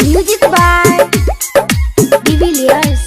Music by Divilliers.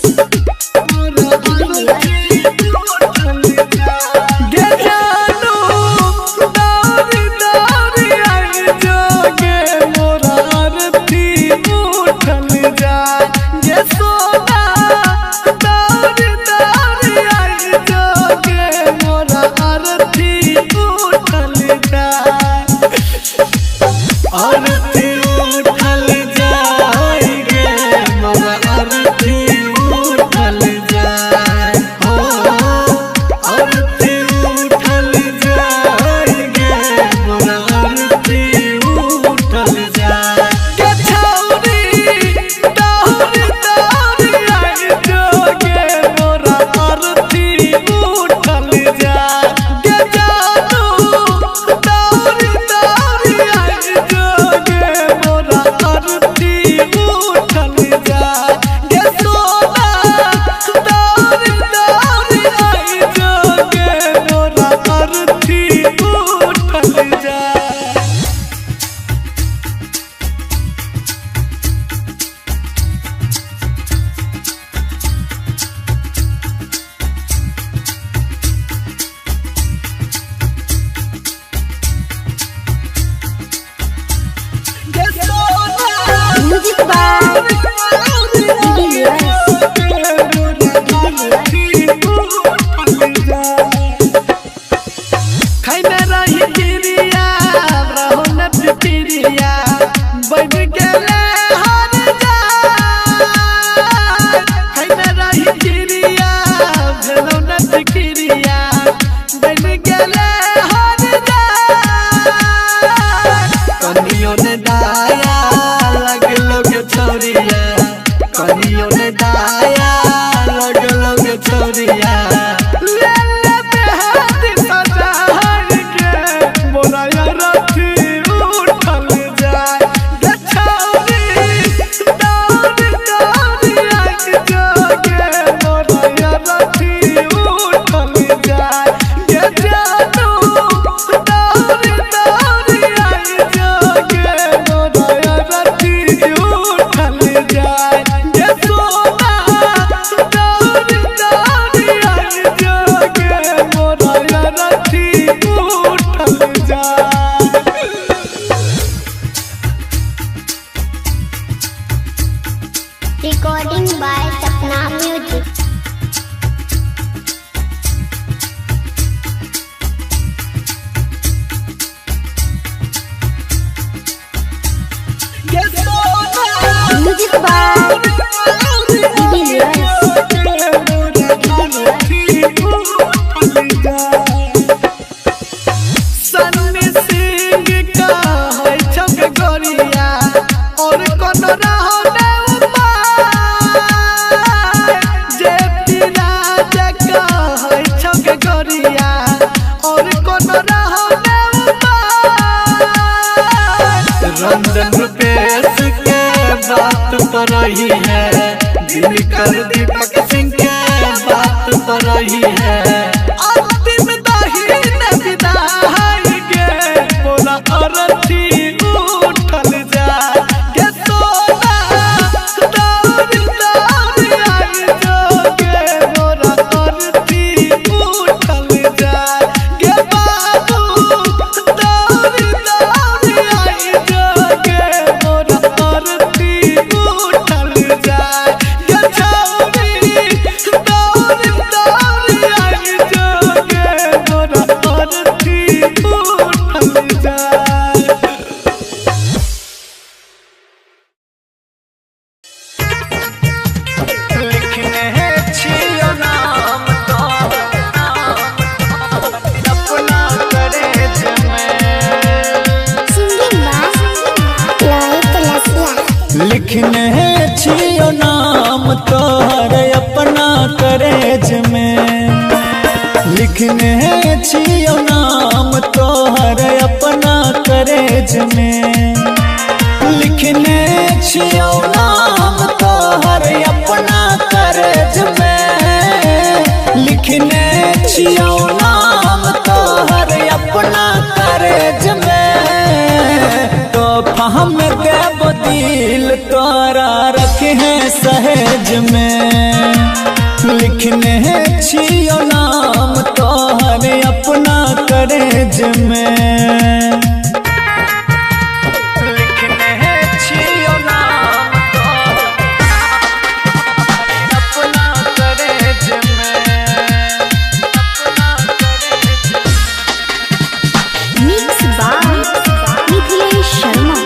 Recording by Sapna Music. Music by Divilliers. Sunny Singh का है छक गोरिया और कौन रहने जे राज का है छक गोरिया और कौन रहने रंजन रुपेश के बात पर रही है दिनकर दीपक सिंह के बात पर रही है अंतिम दाहिन विदाई के बोला अरथी उठल जा के सोना दौड़ दौड़ आई जो के बोला अरथी उठल जा के बाबू दौड़ दौड़ आई जो के बोला अरथी उठल जा के छौरी दौड़ दौड़ आई जो के बोला अरथी उठल जा। लिखने छियो नाम तो अपना करे लिखने छियो नाम तोहर अपना करेज में लिखने छियो नाम तोहर अपना करेज में लिखने छियो नाम तोहर अपना करेज में छियो नाम तोहर अपना करज में, तोहफा हम देव दिल तोरा रखे हैं सहेज में। लिखने छियो नाम तोहर अपना करज में, Mixed by Nikhilesh Sharma.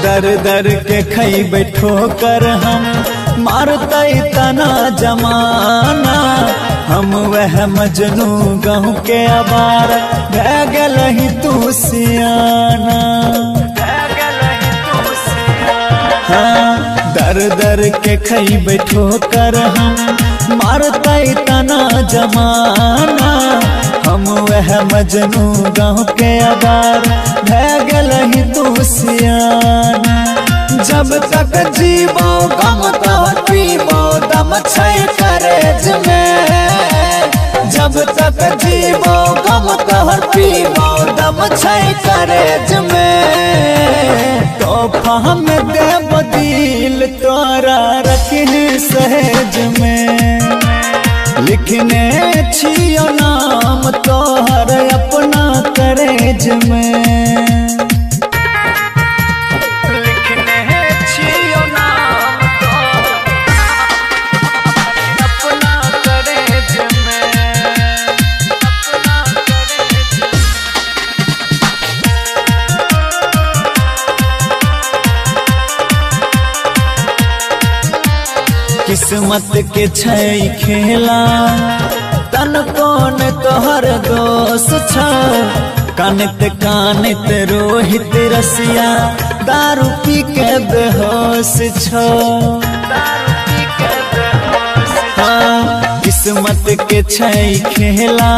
दर दर के खैबे ठोकर हम मारते तना जमाना, हम वह मजनू गहूँ के अबार भै गल ही तू सियाना। हाँ दर दर के खैबे ठोकर हम मारते तना जमाना, हम वह मजनू गाँव के अबार भै गल ही तू सियाना। जब तक जीवो गम तोहर पीबो दम छै करज में, जब तक जीवो गम तोहर पीबो दम छै करज में। तोहफा हम देव दिल तोरा रखने सहेज में, लिखने छियो नाम तोहर अपना करज में। किस्मत के छै खेला तन कौन तोहर दोस्त छ, कानित कानित रोहित रसिया दारू पी के बेहोश छ। हाँ किस्मत के छै खेला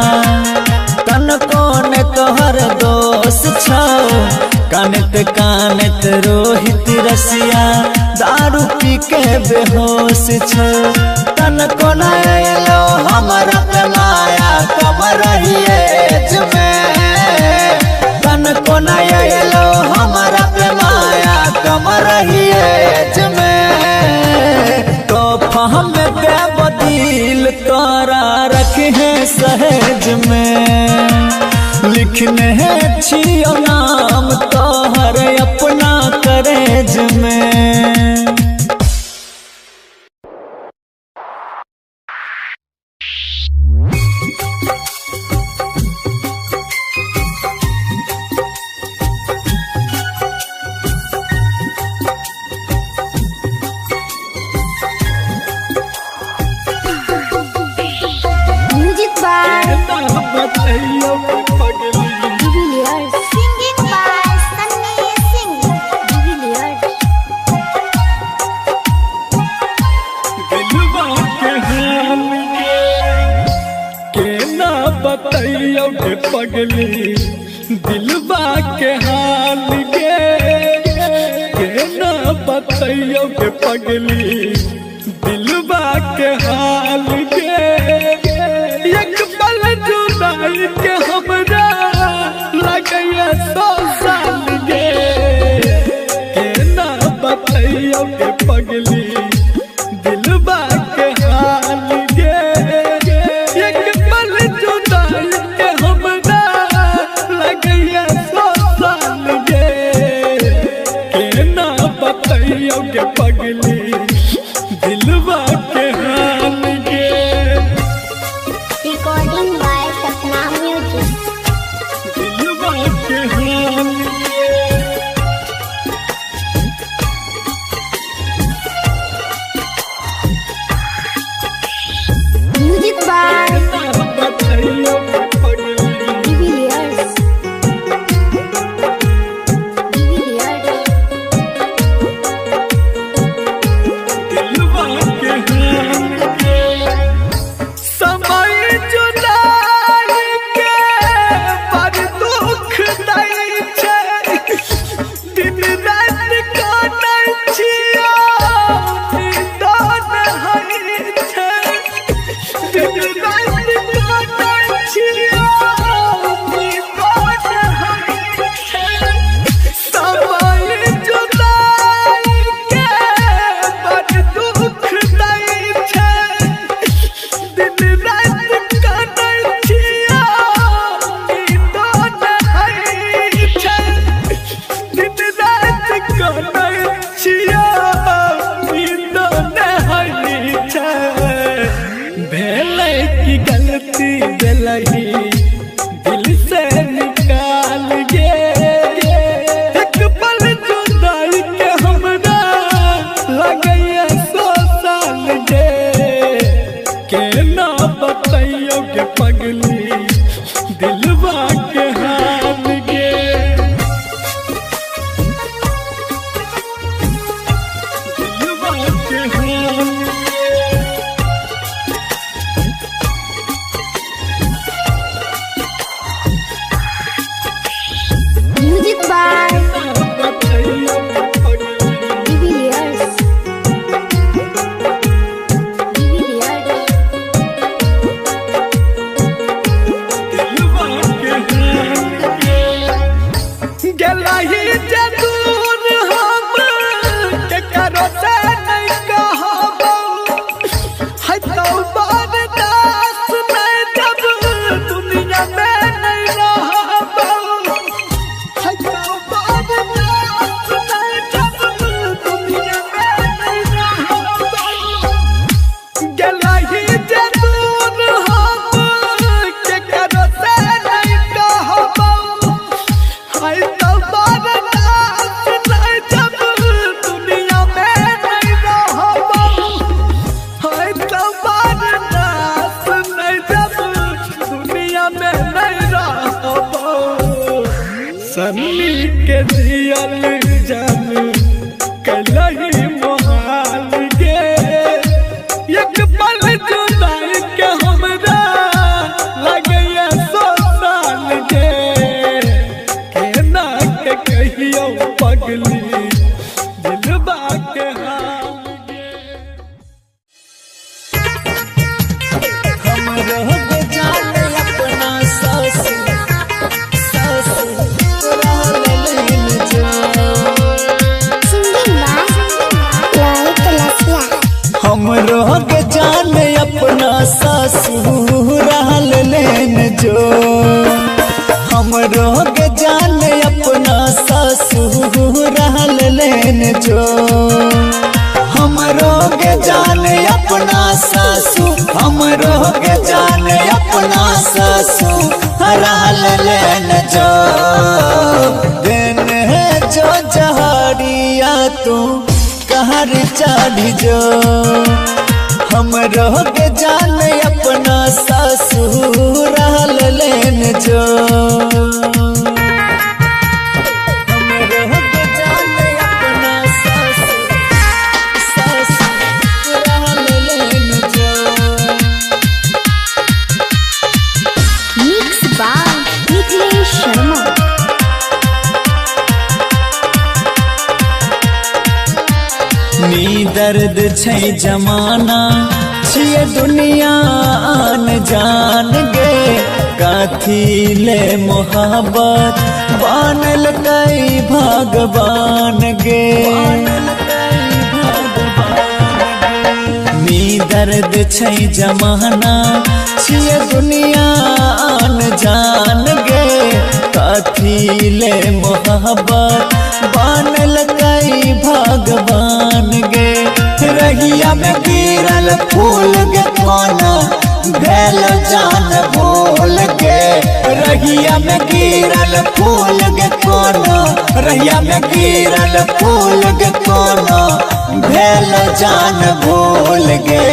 तन कौन तोहर दोस्त छ, कानित कानित रोहित रसिया दारू पी के बेहोश छ। तन को नलो हमरा पे माया कम रहिएज में, तन को नलो हमरा पे माया कम रहिएज में। तोहफा हम देव दिल तोरा रखे हैं सहेज में, लिखने छियो नाम तोहर अपना करज में। Music by Divilliers. Singing by Sunny Singh. Divilliers. केना बतैयो के पगली दिलबा के हाल गे, केना बतैयो के पगली दिलबा के हाल गे। एक पल जुदाई के हमरा लगैया 100 साल गे, केना बतैयो के पगली दिलबा के हाल गे। एक पल जुदाई के हमरा लगैया 100 साल गे, केना बतैयो के पगली दिलबा के हाल गे। Recording by Sapna Music. दिलबा के हाल गे। Music by बतैयो के पगली Divilliers. Divilliers. गेलही जे दूर हम के करो से नहीं कहबो है तो बर्दाश्त नहीं जब दुनिया में नहीं रहबो है तो बर्दाश्त नहीं जब दुनिया में नहीं रहबो गेलही जे दूर हम के करो से नहीं कहबो है तो बर्दाश्त नहीं जब दुनिया में नहीं रहबो है तो बर्दाश्त नहीं जब दुनिया में नहीं रहबो सन्नी के दियल जान कलही मोहाल गे एक पल जुदाई के हमरा लगे 100 साल गे केना के कहियो पगली दिलबा के हाल गे हमरो के जान अपना सास रहल लेन जो Singing by Loit Lasia. हमरो के जान अपना ससुराल लेन जो हमरो के जान अपना ससुराल लेन जो हमरो के जान अपना हमरो के जान अपना ससुराल लेन जो दिन है जो जहरिया तू कहर चढ़ी जो हमरो के जान अपना ससुराल लेन जो हमरो के जान अपना ससुराल लेन जो Mix by Niklesh Sharma. नी दर्द छै जमाना छिए दुनिया आन जान गे काथी ले मोहब्बत बनल कई भगवान गे नी दर्द छै जमाना छिए दुनिया आन जान गे काथी ले मोहब्बत बनल कई भगवान गे रहिया में गिरल फूल गे कोना भेल जान भूल गे रहिया में गिरल फूल गे कोना रहिया में गिरल फूल गे कोना भेल जान भूल गे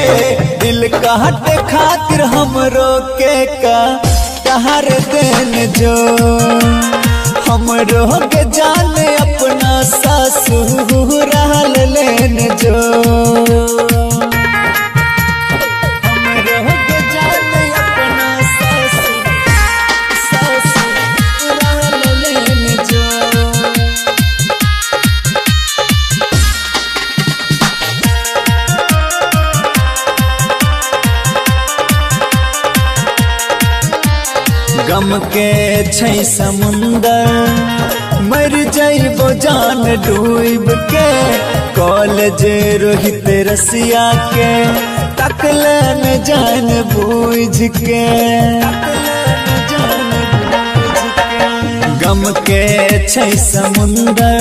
दिल काट खातिर हमरो के का कहर देन जो हमरो के जान अपना ससुराल लेन जो हमरो के जान अपना ससुराल लेन जो गम के छै समुंदर मर जाइबो जान डूब के कॉलेज रोहित रसिया के तकले न जान बूझ के गम के छै समुंदर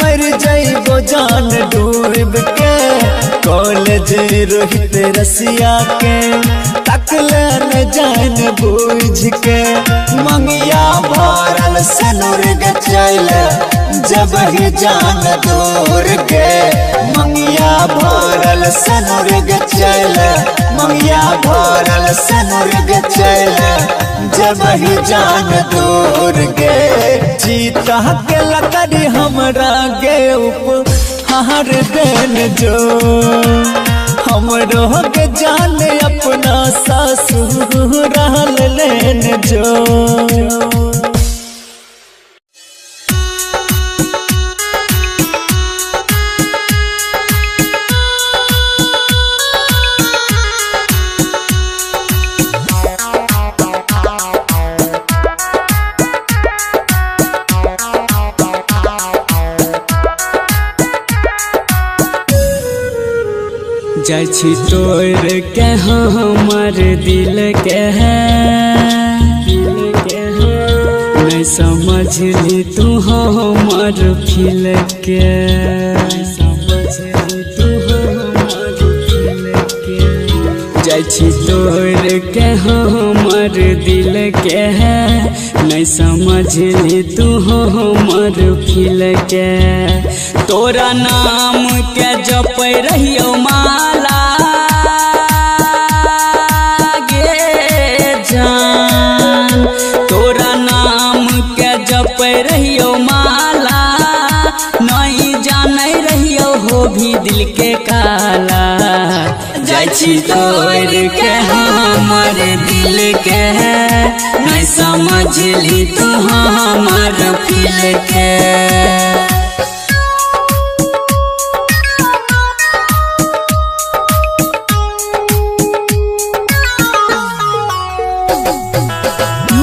मर जाइबो जान डूब के कॉलेज रोहित रसिया के तकले न जान बूझ के मंगिया भरल सनुर गे चल जब ही जान दूर के मंगिया भरल सनुर गे चल मंगिया भरल सनुर गे चल जब ही जान दूर गे जीता के लकड़ी हमरा गे उपहार देन जो हमरो के जान अपना ससुराल लेन जो जाइ छी तोड़ के हमर दिल के नहीं समझली तू हमर फील के जाइ छी तोड़ के हमर दिल के नहीं समझली तू हमर फील के तोरा नाम के जपै रहियो माला गे जान तोरा नाम के जपै रहियो माला नहीं जानै रहियो हो भी दिल के काला जाइ छी तोड़ के हमर दिल के नहीं समझली तू हमर फील के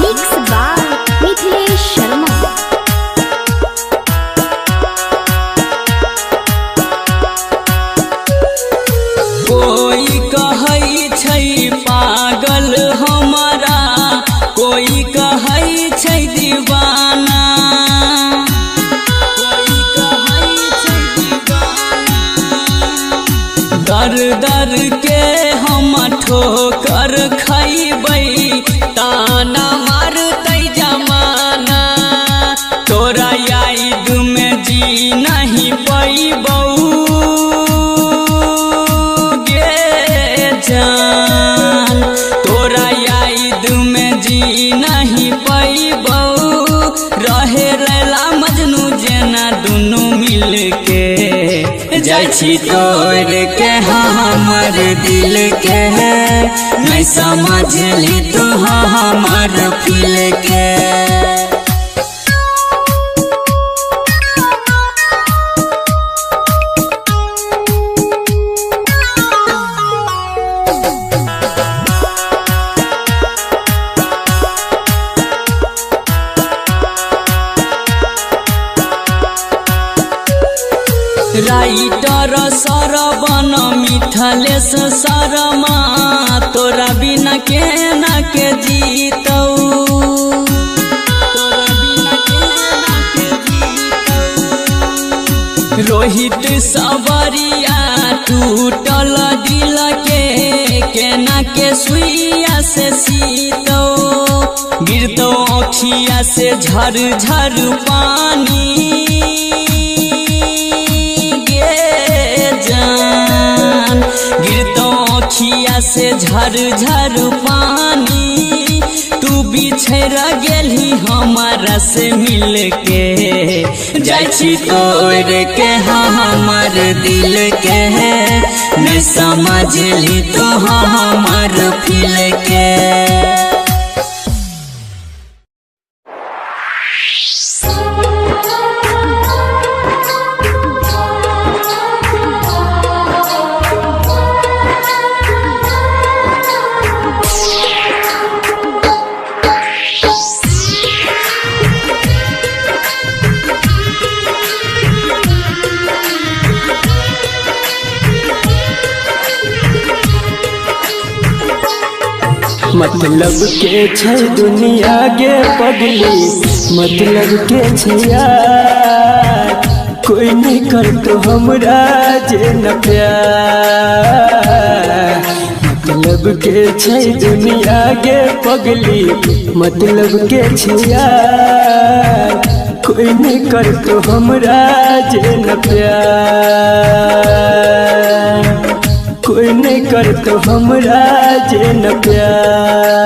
मिक्स बाय मिथिलेश शर्मा। कोई कहै छै पागल हमारा कोई कहै छै दीवाना कोई कहै छै दीवाना दर दर के हम ठोकर खैबै ताना मारतै जमाना तोरा याद में जी नहीं पैबौ जान तोरा याद में जी नहीं पैबौ रहे रैला मजनू जेना दुनू मिल के जाइ छी तोड़ के हमर दिल के नहीं समझली तू हमर फील के राइटर सरवन मिथिलेश शर्मा तोरा बिना केना के जीतौ तोरा बिना केना के जीतौ रोहित सबरिया टूटल दिल के केना के सुइया से सीतौ गिरतौ अखिया से झर झर पानी जान गिरतो अखिया से झर झर पानी तू बिछड़ गेली हमारा से मिल के जाइ छी तोड़ के हमर दिल के नहीं समझली तू हमर फील के मतलब के छै दुनिया गे पगली मतलब के छै यार कोई नहीं करतो हमरा जे न प्यार मतलब के छै दुनिया गे पगली मतलब के छै यार कोई नहीं करतो हमरा जे न प्यार कोई नहीं करतो हमरा जे न प्यार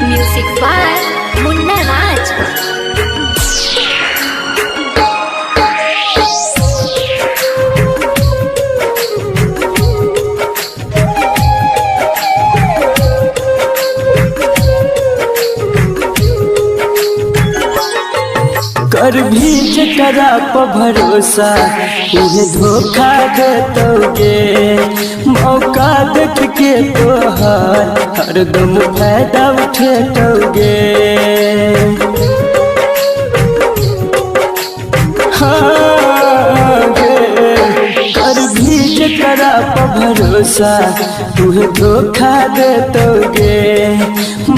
म्यूजिक बाय मुन्ना राज। कर भी जकरा पर भरोसा उहे धोखा देतोगे मौका देख के तोहार हरदम फायदा उठेतोगे कर भीज करा भरोसा तुहे धोखा दे दोगे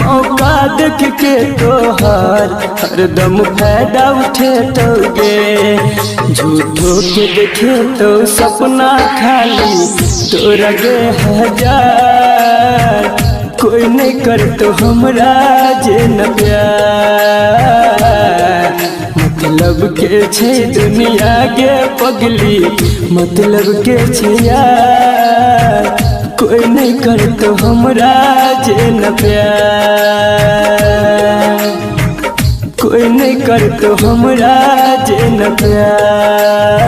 मौका देख के तोहर हरदम फायदा उठे दोगे झूठो के देखे तो सपना खाली तोरा गे हजार कोई नहीं कर तो हमरा जे न प्यार मतलब के छे दुनिया के पगली मतलब के छे यार कोई नहीं कर तो हमरा जे न प्यार कोई नहीं कर तो हमरा जे न प्यार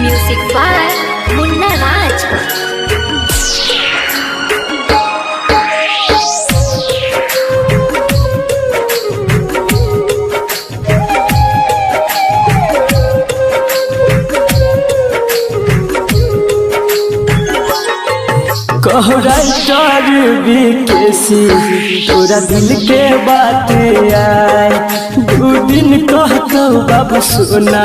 म्यूजिक बाय मुन्ना राज। कहराइटर बीकेसी तोरा दिल के बात आए दू दिन कहतो बाबू सोना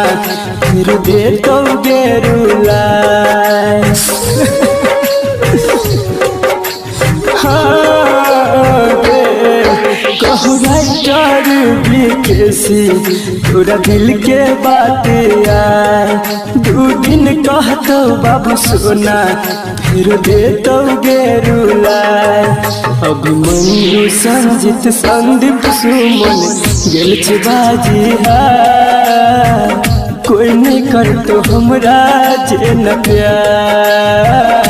फिर दे तो गेरुलाए कहराइटर बीकेसी तोरा दिल के बात आए दू दिन कहतो बाबू सोना फिर दे तो गेरुलाए अभिमन्यु संजित संदीप सुमन गेल छे बाजी हार कोई नहीं कर तो हमरा जे न प्यार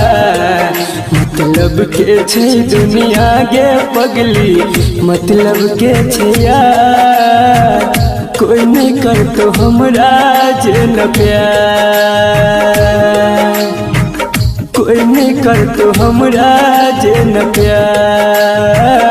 मतलब के छे दुनिया गे पगली मतलब के छे यार कोई नहीं कर तो हमरा जे न प्यार कोई नहीं कर तो हमरा जे न प्यार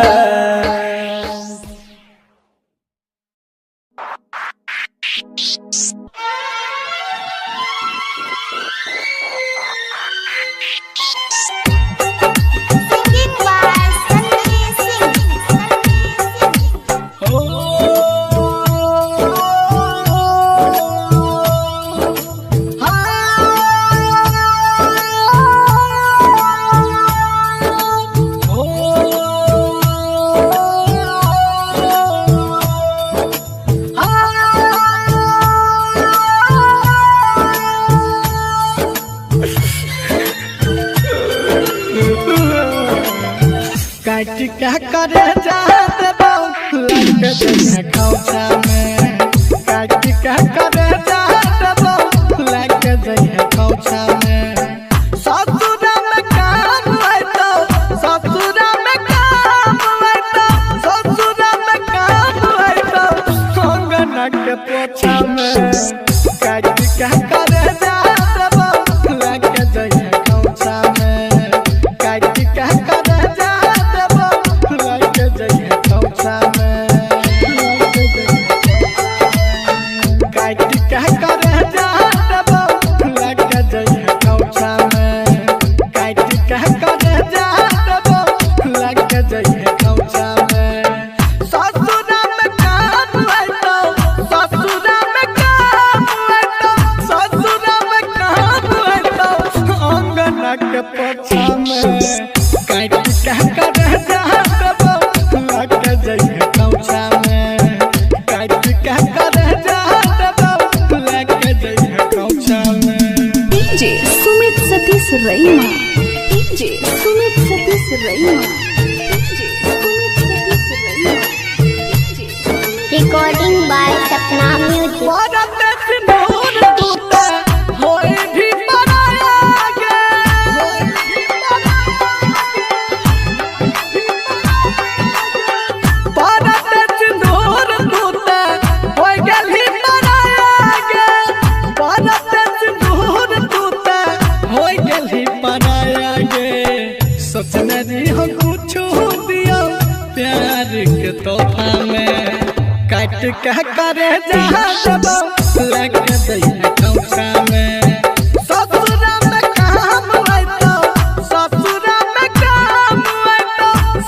काट क्या करे जाते बाबू लगे जैसे खौचा में काट क्या करे जाते बाबू लगे जैसे खौचा में ससुरा में काम है तो ससुरा में काम है तो ससुरा में काम है तो कंगना के पोछा में काट क्या करे जाते बाबू लगे जैसे खौचा में काट क्या करे रईमा डीजे सुमित सतीश रईमा रिकॉर्डिंग बाय सपना म्यूजिक। क्या करे जहाँ लग दैया खौसा में ससुरा में काम है तो ससुरा में काम है तो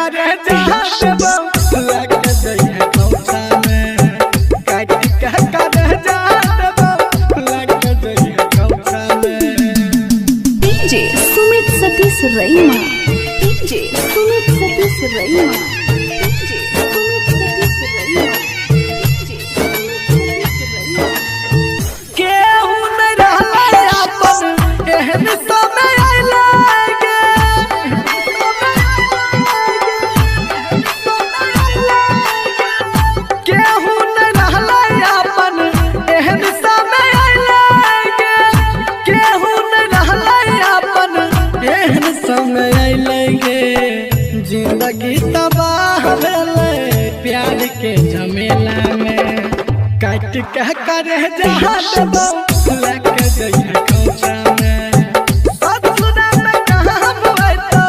करे जात बहु लाके जइहे कौछा में काट के करे जात बहु लाके जइहे कौछा में। DJ Sumit Satish रईमा DJ Sumit Satish रईमा DJ Sumit Satish रईमा DJ Sumit Satish रईमा। केहू न रहले अपन एहन समय आइले केहू न रहले अपन एहन समय आइले केहू न रहले अपन एहन समय आइले जिंदगी तबाह भेले प्यार के झमेला में काट के करे जात बहु लाके जइहे कौछा में। ससुरा में काम होइतो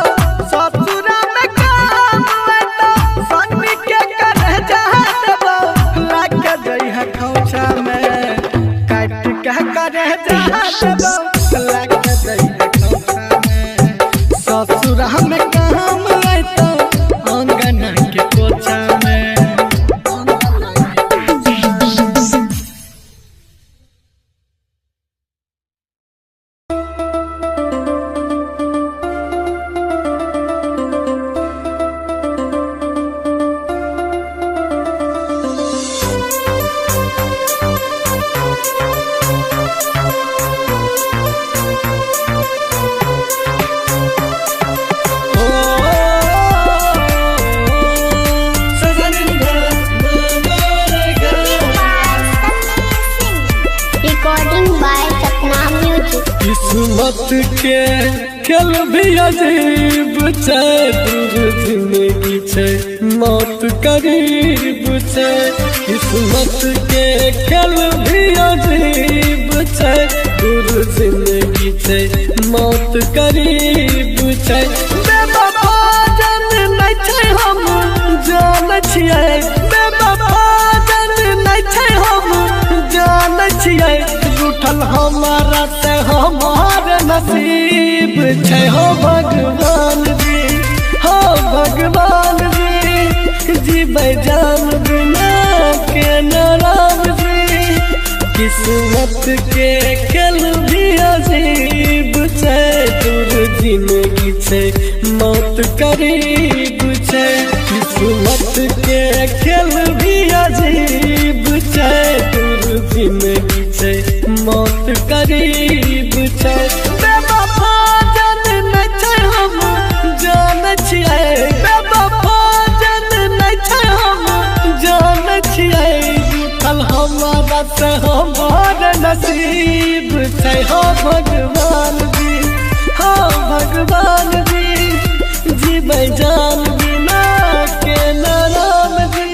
ससुरा में काम होइतो सन्नी के करे जात बहु लाके जइहे कौछा में काट के करे जात बहु लाके जइहे कौछा में। ससुरा में काम होइतो अंगना के कोछा में। Recording by Sapna Music. किस्मत के खेल भी अजीब छै दूर जिंदगी छै मौत करीब छै। किस्मत के खेल भी अजीब छै दूर जिंदगी छै मौत करीब छै। बेवफा जन नै छै हम जानै छियै बेवफा जन नै छै हम जानै छियै रूठल हमारा से हमार नसीब छै हो भगवान जी हो भगवान जी जीबै जान बिना के नाराज जी। किस्मत के खेल भी अजीब छै दूर जिंदगी छै मौत करीब छै। किस्मत के खेल भी अजीब छै दूर जिंदगी छै मौत करीब छै। बेवफा जन नै छै हम जानै छियै बेवफा जन नै छै हम जानै छियै रूठल हमारा से हमार नसीब छै हो भगवान जी हो भगवान जी जीबै जान बिना के नाराम जी।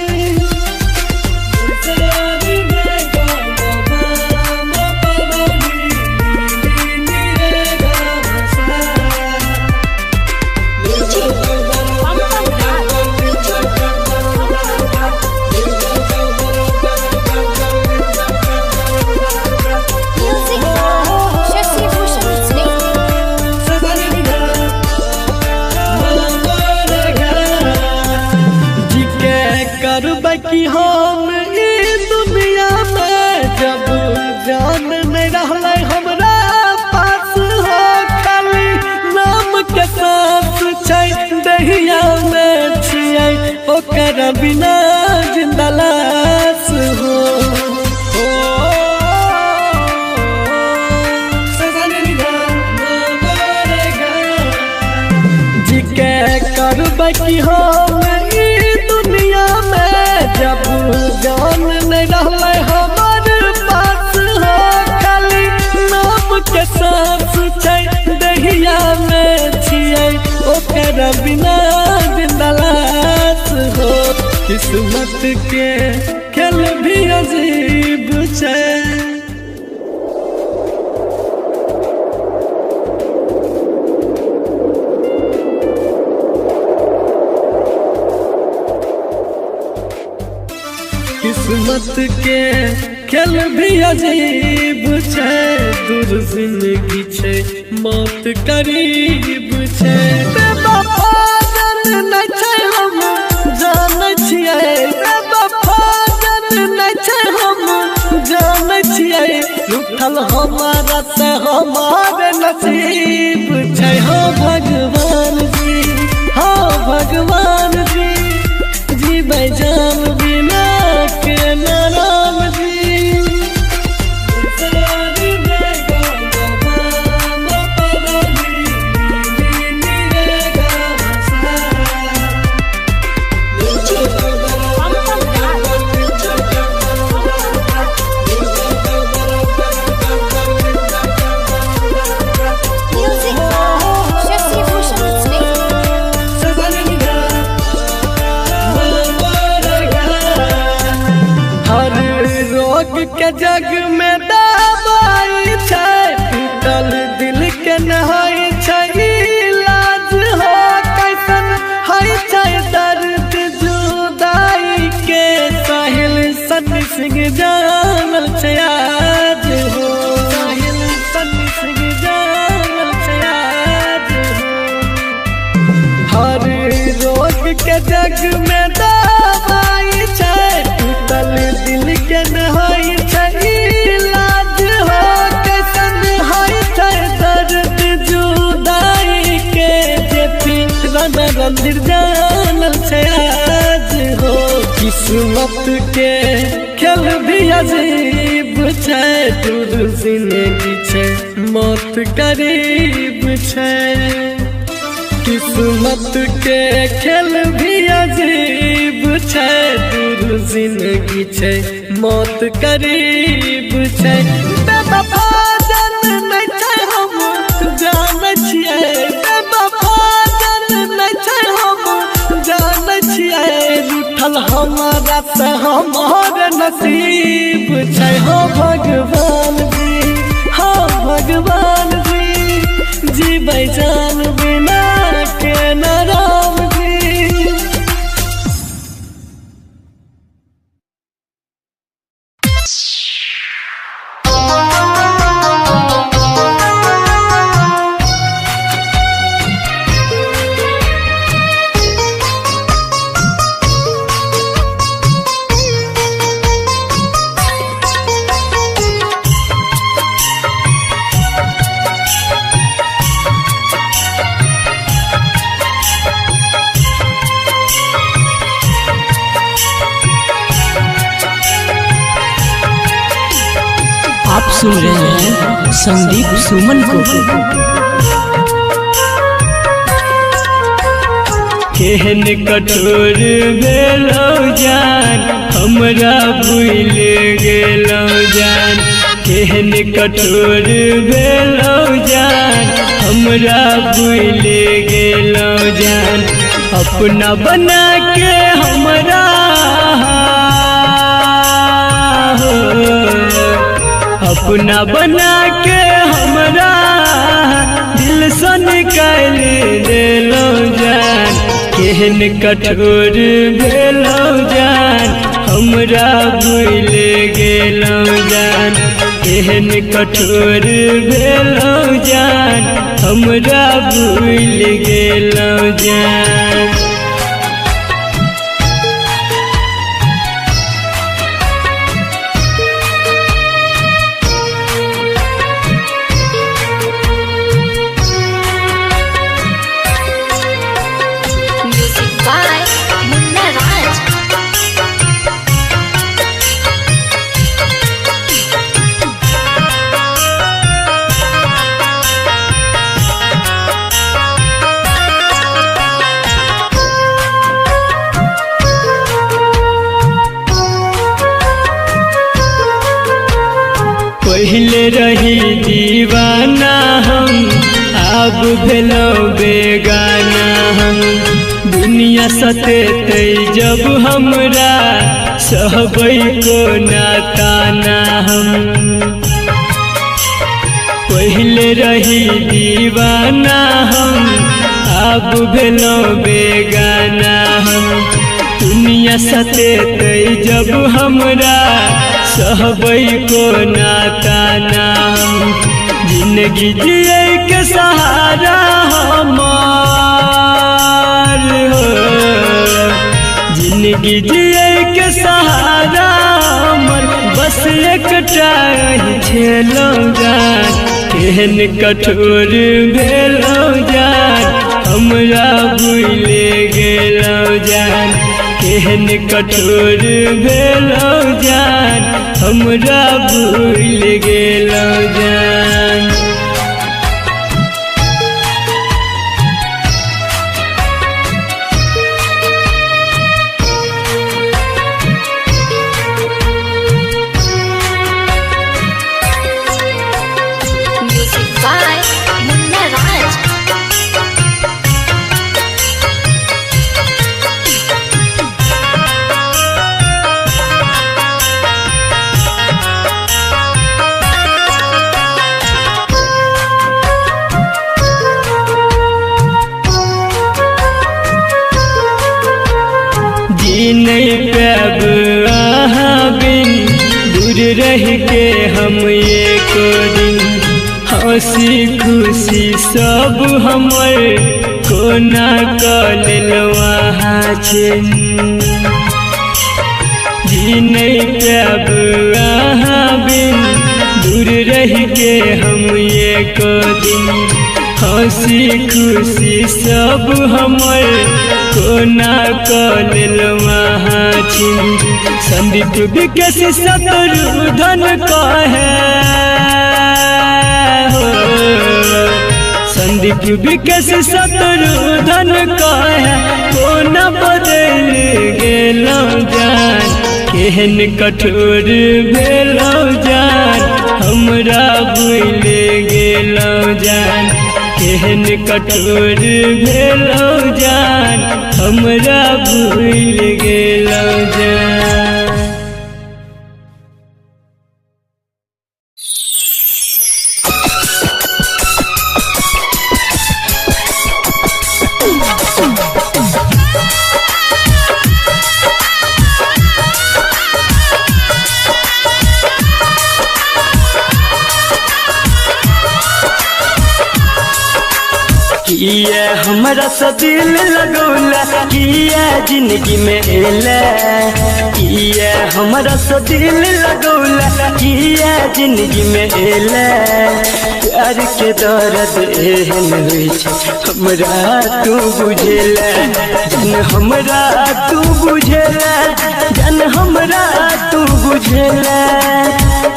Music by Shashi Bhushan Snake. जी के करबै कि हम ई दुनिया में जब जान नहीं रहले हमरा पास हो खाली नाम के साथ छै दहिया में छियै ओकर बिना जिंदा लाश हो। जी के करबै कि हम ई दुनिया में जब जान नहीं रहले हमर पास हो खाली नाम के साथ छै दहिया में छियै ओकर बिना जिंदा लाश हो। किस्मत के खेल भी अजीब छै। किस्मत के खेल भी अजीब छै दूर जिंदगी छै मौत करीब छै। बेवफा जन नहीं छै हम जानै छियै बेवफा जन नहीं छै हम जानै छियै रूठल हमारा से हमारे नसीब छै हो भगवान जी हो भगवान जी जीबै जान बिना के नाम जी Music by Shashi Bhushan Snake. हर रोग के जग में दवाई छै टूटल दिल के नहाई छै इलाज हो कैसन है छै दर्द जुदाई के साहिल सन सिंह जानल छै आज हो साहिल सन सिंह जानल छै आज हो हर रोग के जग में दवाई छै टूटल दिल के नहाई छै इलाज हो कैसन है छै दर्द जुदाई के जे फिर रंधिर जानल छै आज हो किस्मत के खेल भी अजीब छै दूर जिंदगी छै मौत करीब छै किस्मत के खेल भी अजीब छै दूर जिंदगी छै मौत करीब छै बेवफा जन नहीं छै हम जानै छियै बेवफा जन नहीं छै हम जानै छियै रूठल हमारा से हमारे नसीब छै हो भगवान जी हो भगवान जी जीबै जान बिना के नाम जी आप सुन रहे हैं संदीप सुमन को। केहन कठोर भेलौ जान हमरा भूल गेलौ जान केहन कठोर भेलौ जान हमरा भूल गेलौ जान अपना बना के हमरा अपना बना के हमरा दिल से निकाल देलौ जान केहन कठोर भेलौ जान हमरा भूल गेलौ जान केहन कठोर भेलौ जान हमरा भूल गेलौ जान Music by Munna Raj. पहले रही दीवाना हम अब भेलौ बेगाना हम दुनिया सतेतै जब हमरा सहबै को नाताना हम पहले रही दीवाना हम अब भेलौ बेगाना हम दुनिया सतेतै जब हमरा सहबै को नाताना हम जिंदगी जिए के सहारा हमार हो जिंदगी जिए के सहारा हमर बस एक टाइम छेलो जान केहन कठोर भेलो जान हमरा भूले गेलो जान केहन कठोर भेलो जान हमरा भूल गेलो जान। Music by Munna Raj. जी नहीं पाब अहाँ बिन दूर रह के हम एक दिन हंसी खुशी सब हमर कोना कल वहाँ छे जी नहीं पाब अहाँ बिन दूर रह के हम एक दिन हंसी खुशी सब हमर कोना कल वहाँ छी संदीप विकास शत्रुधन कहे हो संदीप विकास शत्रुधन कहे कोना बदल गेलो जान केहन कठोर भेलो जान हमरा भूल गेलो जान केहन कठोर भेलो जान हमरा भूल गेलो जान। किया हमरा से दिल लगौला किया जिंदगी में एला किया हमरा से दिल लगौला किया जिंदगी में एला प्यार के दर्द एहन होइ छै हमरा तू बुझेला जन हमरा तू बुझेला जन हमरा तू बुझेला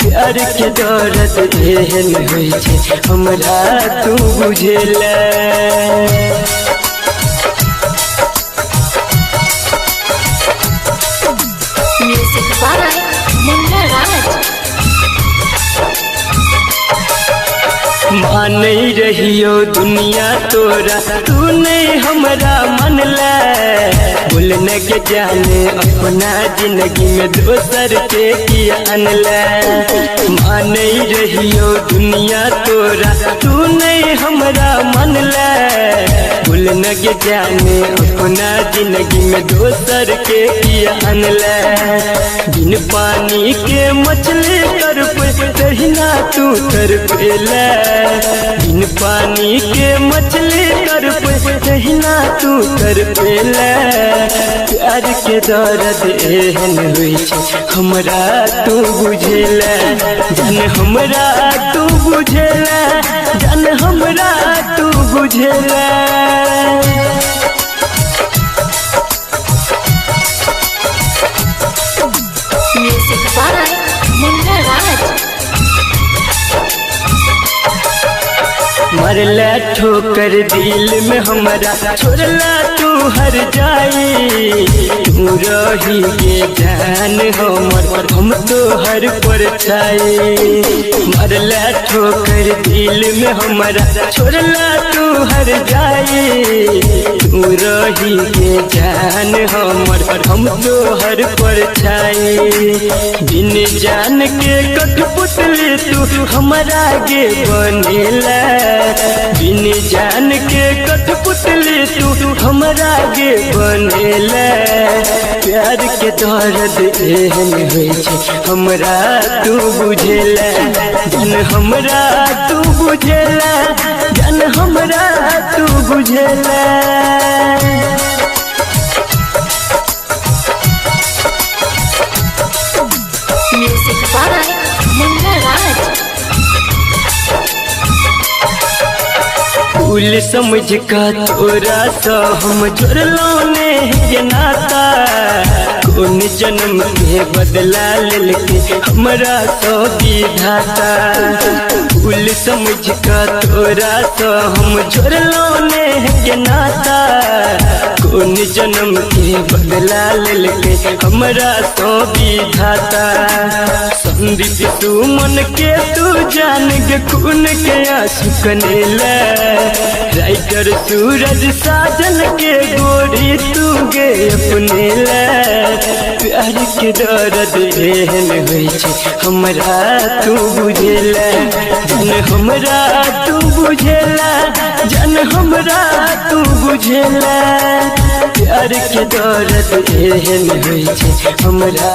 प्यार के दर्द एहन होइ छै हमरा तू बुझेला। Music by Munna Raj. मानै रहियो दुनिया तोरा तू नहीं हमरा मनला बोलने के जाने अपना जिंदगी में दोसर के किया अनला मानै रहियो दुनिया तोरा तू नहीं हमरा मनला बोलने के जाने अपना जिंदगी में दोसर के किया अनला बिन पानी के मछली कर तहिना तू कर पेला बिन पानी के मछली कर तहिना तू कर पेला प्यार के दर्द एहन होइ छै हमरा तू बुझेला जन हमरा तू बुझेला जन हमरा तू बुझेला। Music by Munna Raj. मरला ठोकर दिल में हमरा छोड़ला तू हर जाई तू रही के जान हमर हम तो हर पर छाई मरला ठोकर दिल में हमरा छोड़ला तू हर जाई तू रही के जान हमर हम तो हर पर छाई बिन जान के कठपुतली तू हमरा गे बनेला बिन जान के कठपुतली तू हमरा गे बनेला प्यार के दर्द एहन होइ छै हमरा तू बुझेला जन हमरा तू बुझेला जन हमरा तू बुझेला। भूल समझ का तोरा सा हम जोड़लो ने ये नाता कौन जन्म के बदला लेके हमरा तो विधाता भूल समझ का तोरा सा हम जोड़लो ने ये नाता कौन जन्म के बदला लेके हमरा तो विधाता संदीप तू मन के तू जान के खून के आंसू कनेला राइटर सूरज साजन के गोरी तू गे अपने ला प्यार के दर्द एहन होइ छै हमरा तू बुझेला जन हमरा तू बुझेला जन हमरा तू बुझेला प्यार के दर्द एहन होइ छै हमरा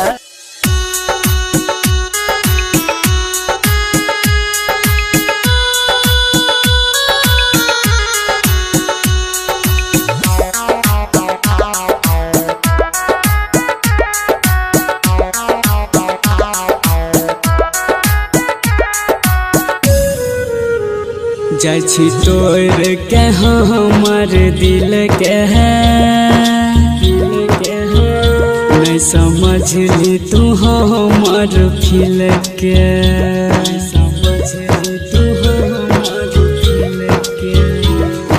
जाइ छी तोड़ के हमर दिल के नहीं समझली तू हमर फील के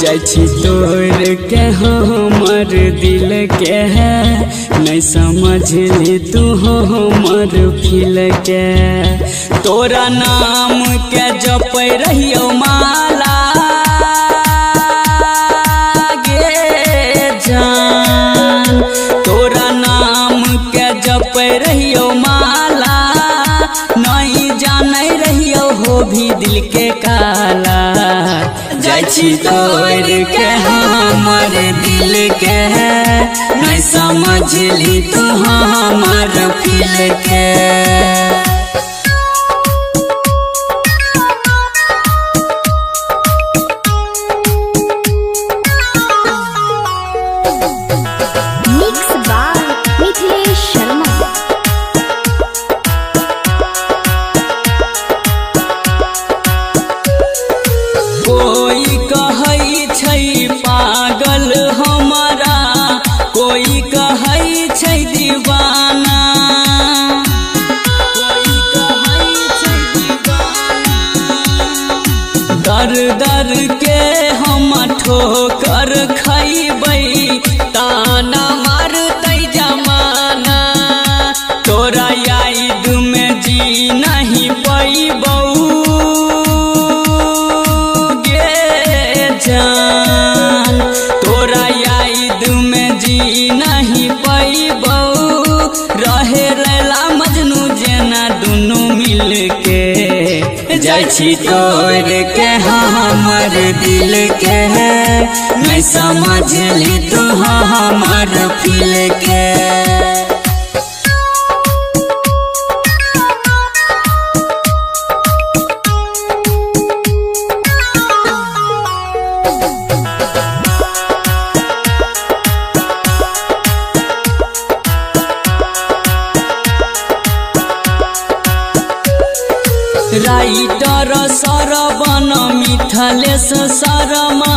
जाइ छी तोड़ के हमर दिल के नहीं समझली तू हमर फील के तोरा नाम के जपै रहियो माला गे जान तोरा नाम के जपै रहियो माला नहीं जानै रहियो हो भी दिल के काला जाइ छी तोड़ के हमर दिल के नहीं समझली तू हमर फील के दर के हम ठोकर खैबै ताना मारतै जमाना तोरा याद में जी नहीं पैबौ गे जान तोरा याद में जी नहीं पैबौ रहे रैला मजनू जेना दुनू मिल के जाइ छी तोड़ के हमर दिल के नहीं समझली तू हमर फील के राइटर सरवन मिथलेश शर्मा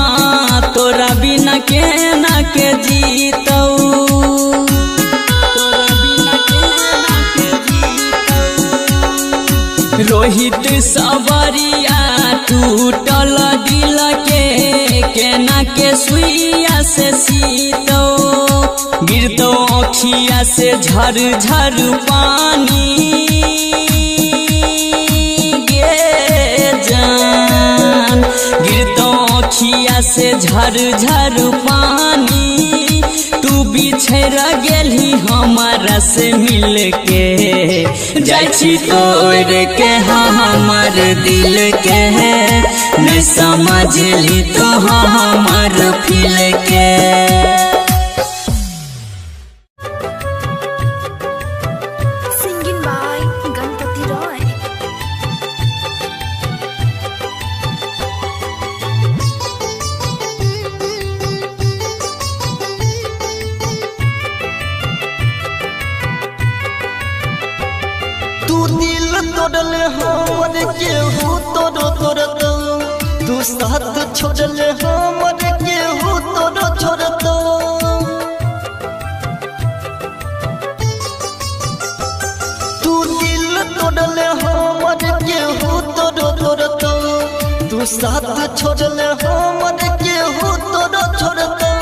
तोरा बिना केना के जीतौ तोरा बिना केना के जीतौ रोहित सबरिया टूटल दिल के केना के सुइया से सीतौ गिरतौ अखिया से झर झर पानी गिरतो अखिया से झर झर पानी तू बिछड़ गेली हमारा से मिल के जाइ छी तोड़ के हमर दिल के नहीं समझली तू हमर फील के तू दिल तोड़ले हमर केहू तोड़ तोड़ दो तू तू साथ छोड़ले हमर केहू तोरो छोड़तो तू दिल तोड़ले हमर केहू तोरो छोड़तो तू साथ छोड़ले हमर केहू तोरो छोड़तो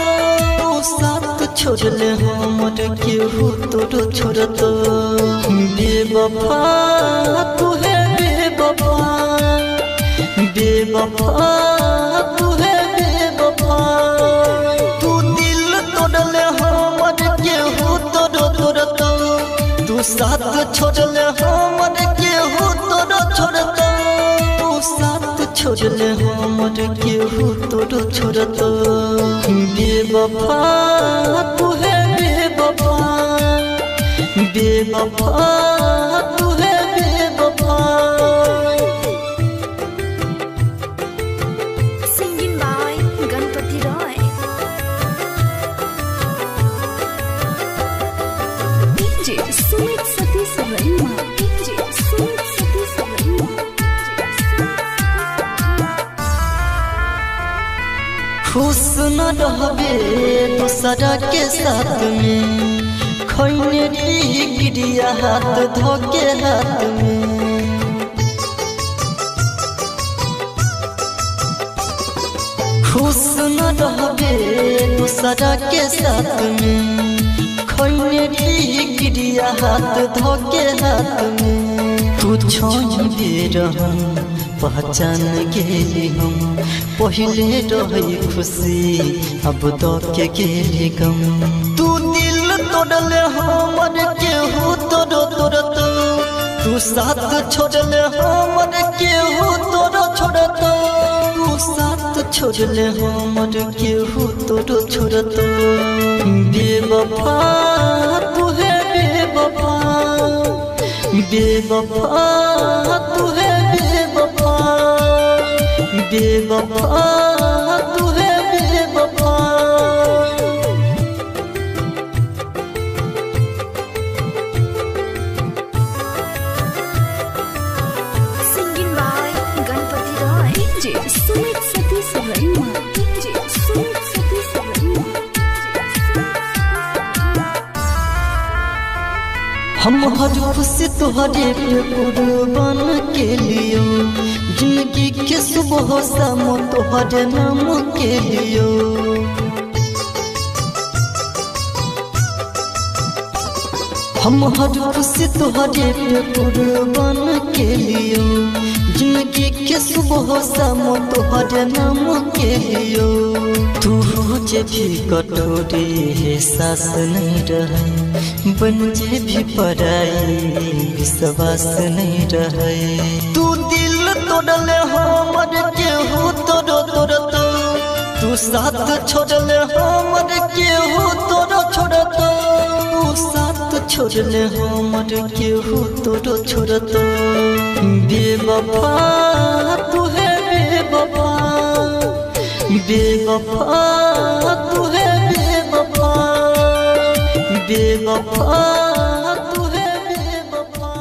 तू साथ छोड़ले हमर केहू तोरो छोड़तो बेवफा तू है बेवफा बेवफा तू है बेवफा तू दिल तोड़ले हमर केहू तोरो छोड़तो तू साथ छोड़ले हमर केहू तोरो छोड़तो तू साथ छोड़ले हमर केहू तोरो छोड़तो बेवफा तू है बेवफा बेवफा तू है बेवफा Singing by Ganpati Roy. DJ Sumit Satish Raima. DJ Sumit Satish Raima. खुश न रहबे दूसरा के साथ में खैने गिरिया हाथ धोके हाथ में खुश न रहबे दूसरा के साथ में खैने गिरिया हाथ धोके हाथ में तू छोड़ रहम पहचान गेली हम पहले रही खुशी अब तो के गेली गम तू दिल तोड़ले हमर केहू तोरो छोड़तो तू साथ छोड़ले हमर केहू तोरो छोड़तो तू साथ छोड़ले हमर केहू तोरो छोड़तो बेवफा तू है बेवफा बेवफा तू है बेवफा बेवफा तू है बेवफा Singing by Ganpati Roy. DJ Sumit Satish Raima. DJ Sumit Satish Raima. हम हर खुशी तुहरे पे कुर्बान के लियो जिंदगी के सुबह शाम तुहरे नाम के लियो हम हर खुशी तुहरे पे कुर्बान के लियो जिंदगी के सुबह शाम तुहरे नाम के लियो तू जे भी कटोरी है सास नहीं रहे बन जे भी पराई विश्वास नहीं रहे तू दिल तोड़ले हमर केहू तोरो छोड़तो तू साथ छोड़ले हमर केहू तोरो छोड़तो तू साथ छोड़ले हमर केहू तोरो छोड़तो बेवफा तू है बेवफा बेवफा तू है बेवफा बेवफा तू है बेवफा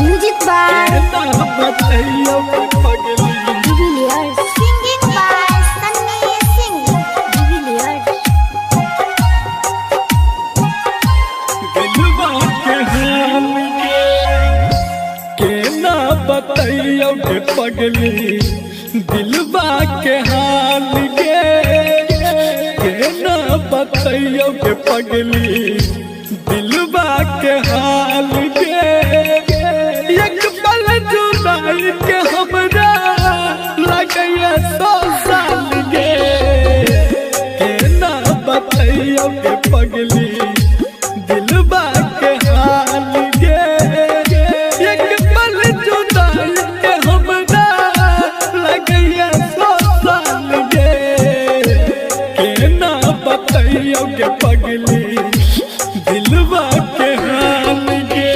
Music by Jubiliers. Singing by Sunny Singh. Jubiliers. दिलवा के हाल के ना बताइयो के पगली दिलवा के हाल के ना बताइयो के पगली दिलवा के हाल के एक पल जुदाई के हमरा लगैया 100 साल के ना बताइयो के पगली दिलवा के हाल के एक पल जुदाई के हमरा लगैया 100 साल के ना बताइयो के पगली दिलवा के हाल के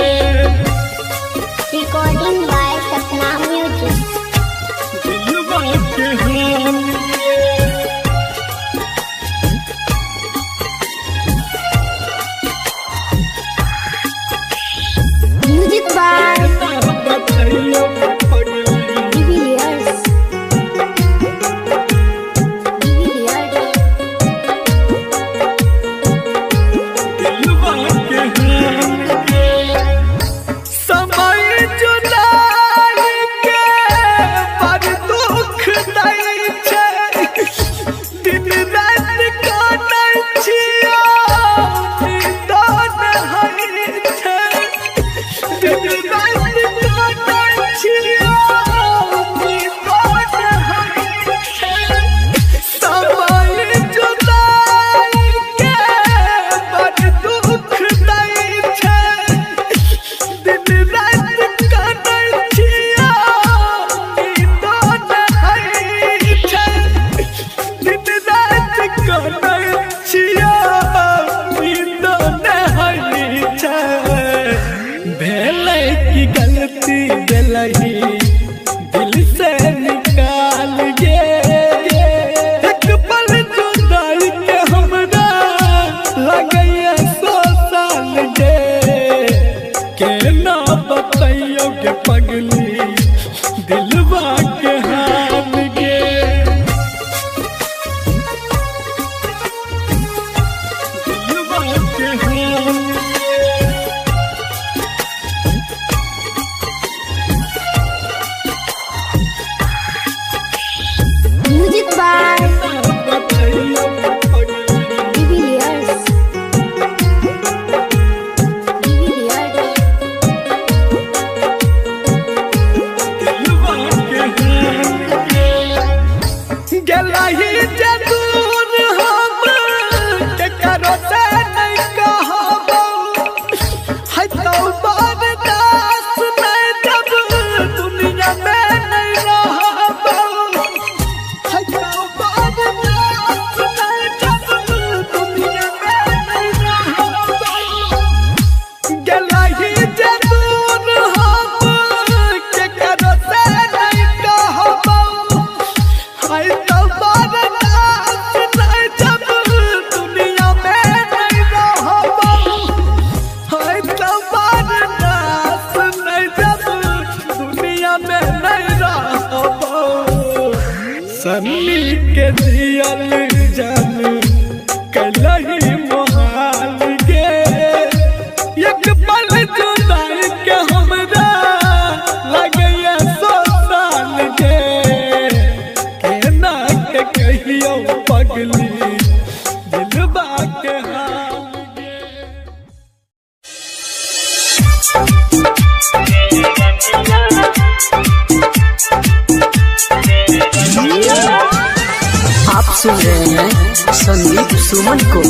सुन रहे हैं संदीप सुमन को।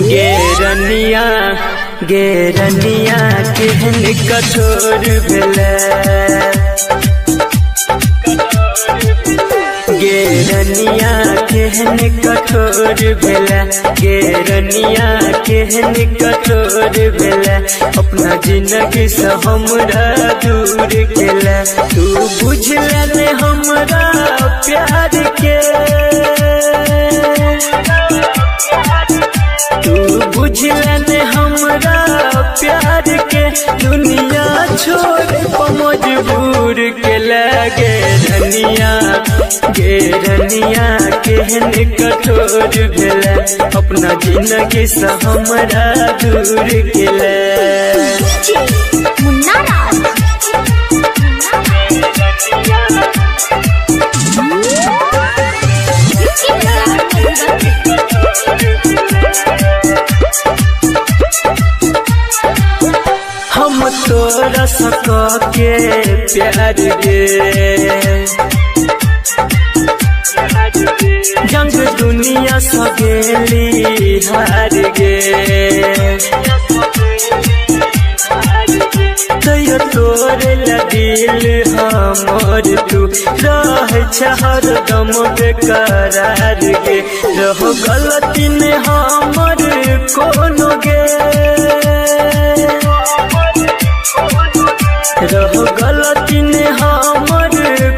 गेरनिया गेरनिया केहन कठोर भेलै, गेरनिया केहन कठोर भेलै, गेरनिया केहन कठोर भेलै, अपना जिंदगी से हमरा दूर केलै। तू बुझले ने हमरा प्यार के, तू बुझले ने हमरा प्यार के, दुनिया छोड़ मजबूर के लगे रनिया। गेरनिया केहन कठोर भेलै, अपना जिंदगी से हमरा दूर केलै। मुन्ना राज हम तोरा सका के प्यार गे, जंग दुनिया सगेली हार गे, तैयो तोरे दिल हमर तू रह हरदम बेकरार गे। रहो गलती ने हमर कोनो गे, रहो गलती ने हमर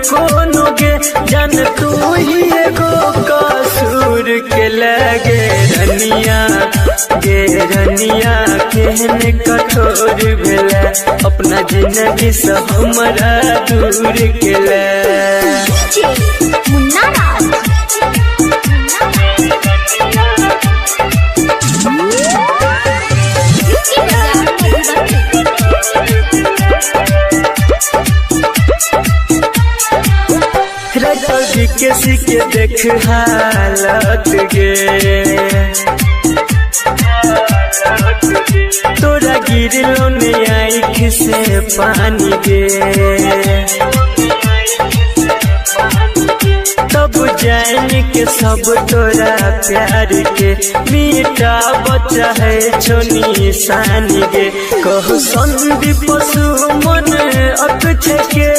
कोनो गे, जान तू ही एगो कसूर के लगे रनिया। गेरनिया केहन कठोर भेलै, अपना जिंदगी से हमरा दूर केलै। मुन्ना राज किसी के देख हालत गे, तोरा गिरलो ने आँख से पानी गे, तब जान के सब तोरा प्यार के मीठा बच्चा है छोनी सानी गे। कहो संदीप सुमन अक्षय के,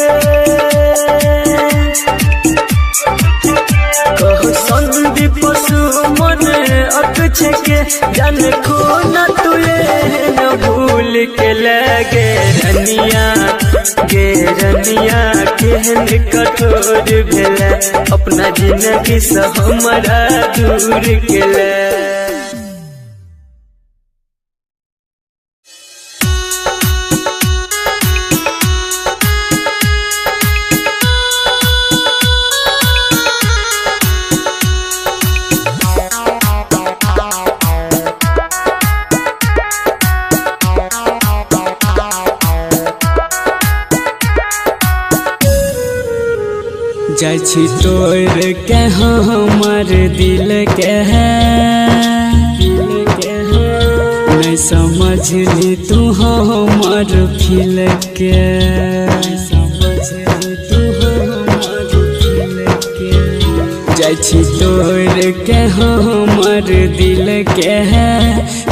कहो संदीप सुमन अक्षय के, जान को न तुए न भूल के लगे रनिया। गेरनिया केहन कठोर भेलै, अपना जिंदगी से हमरा दूर केलै। जाइ छी तोड़ के हमर दिल के नहीं समझली तू हमर फील के, समझली तू हमर फील के। जाइ छी तोड़ के हमर दिल के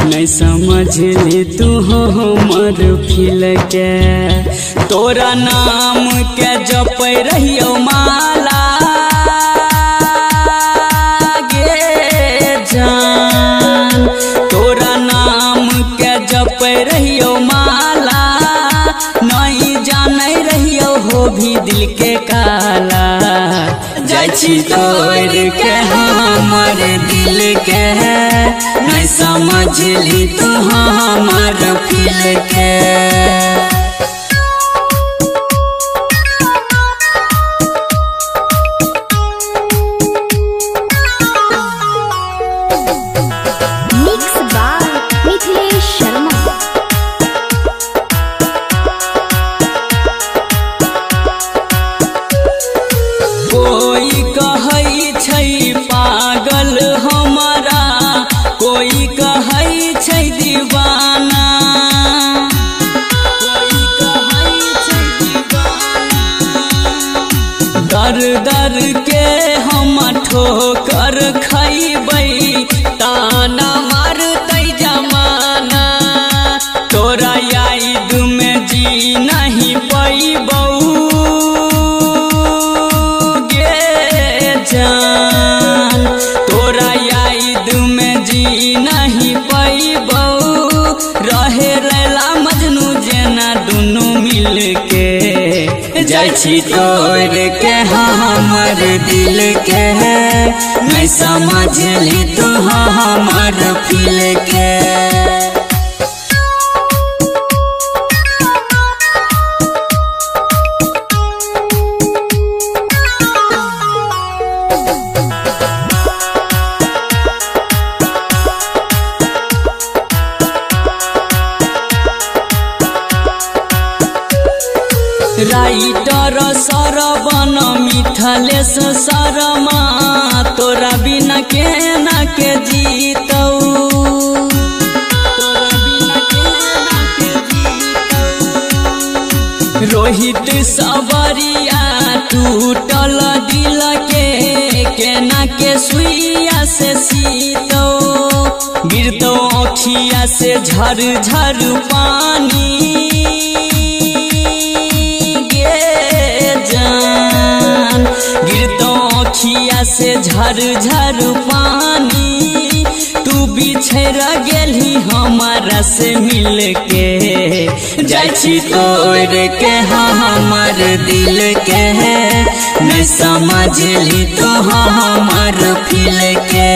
नहीं समझली तू हमर फील के। तोरा नाम के जपै रहियो माला गे जान, तोरा नाम के जपै रहियो माला, नहीं जानै रहियो हो भी दिल के काला। जाइ छी तोड़ के हमर दिल के नहीं समझली तू हमर फील के। कोई कहै छी तोड़ के हमर दिल के मैं समझ ली तू हमर फील के राइटर सरवन मिथलेश शर्मा तोरा बिना के ना के जीतौ रोहित सबरिया टूटल दिल के ना के सुइया से सीतौ गिरतो अखिया से झर झर पानी अखिया से झर झर पानी तू बिछड़ गेली हमारा से मिल के जाय छी तोड़ के हमर दिल के मैं समझ ली तू हमर फील के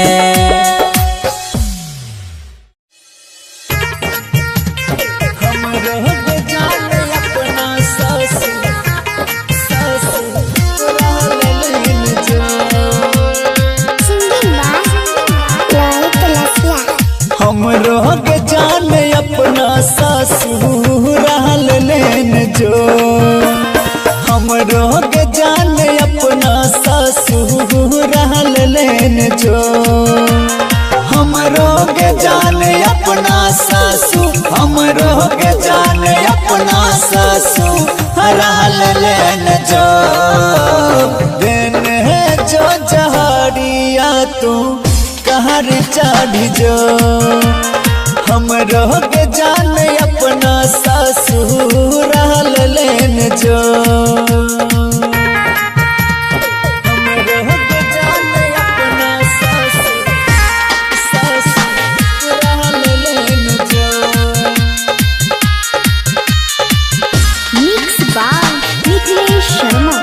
हमरो के जाने अपना ससुराल लेन जो हमरो के जाने अपना ससुराल लेन जो हमरो के जाने अपना ससु हमरो के जाने अपना ससुराल लेन जो दिन है जो जहरिया तू कहर चढ़ जो हमरो के जाने अपना ससुराल लेन जो हमरो के जाने अपना ससुराल लेन जो मिक्स बाय मिथिलेश शर्मा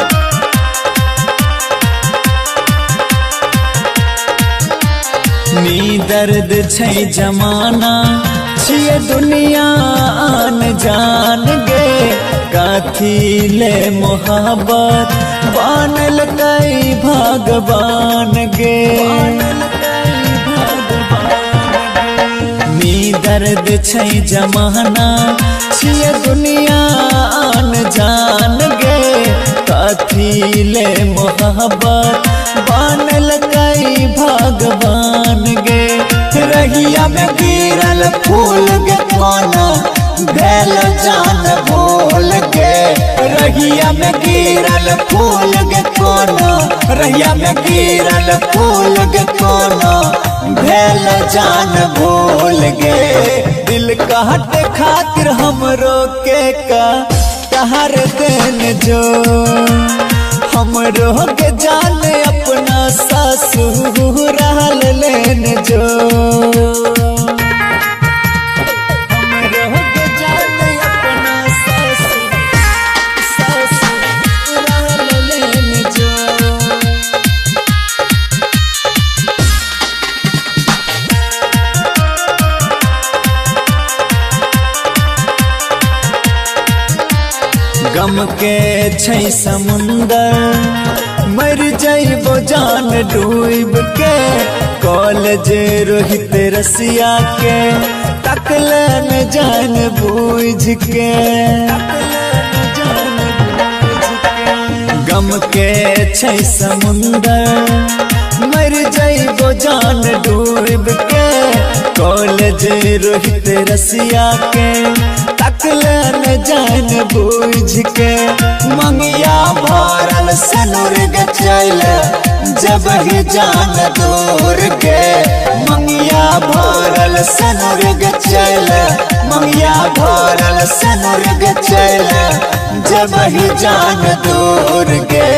नी दर्द छै जमाना छिए दुनिया आन जान गे काथी ले मोहब्बत बनल कई भगवान गे नी दर्द छै जमाना छिए दुनिया आन जान गे काथी ले मोहब्बत बनल कई भगवान गे रहिया में गिरल फूल गे कोना भेल जान भूल गे रहिया में गिरल फूल गे कोना रहिया में गिरल फूल गे कोना भेल जान भूल गे दिल काट खातिर हमरो के का तहर देन जो हमरो के जाने अपना ससुराल लेन जो हमरो के जाने अपना ससुराल लेन जो गम के छै समुंदर मर जाइबो जान डूब के कॉलेज रोहित रसिया के तकले न जान बूझ के गम के छै समुंदर मर जाइबो जान डूब के कॉलेज रोहित रसिया के तकले न जान बूझ के मंगिया भरल सनुर गे चल जब ही जान दूर के मंगिया भरल सनुर गे चल मंगिया भरल सनुर गे चल जब ही जान दूर गे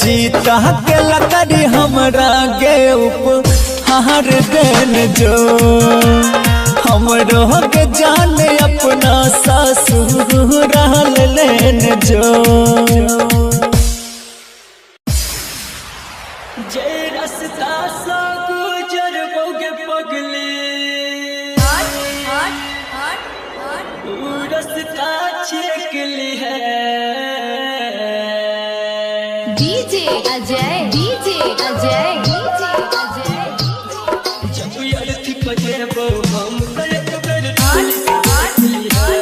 चीता के लकड़ी हमरा गे उपहार देन जो हमरो के जाने अपना ससुराल लेन जो रास्ता चेक ली है DJ Ajay DJ Ajay DJ Ajay जब यार थी बजेबो हम एक बेर ढोल सजली है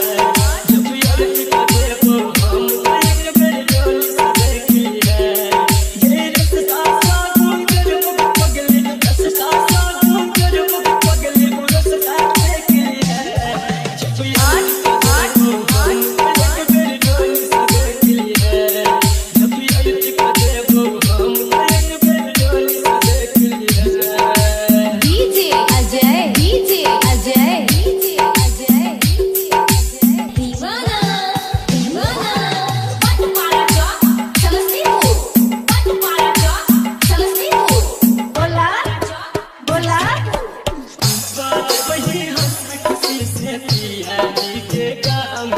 जब यार थी बजेबो हम एक बेर ढोल सजली है ये रास्ता सागुन कर मुख पगली रास्ता सागुन कर मुख पगली रास्ता चेक ली है जब यार थी बजेबो हम एक बेर ढोल सजली है जब यार थी बजेबो हम एक बेर ढोल सजली है DJ Ajay DJ Ajay DJ Ajay दीवाना दीवाना पट पारा चौक समस्तीपुर पट पारा चौक समस्तीपुर बोला बोला वही हंस खुशी से पिया जी के काम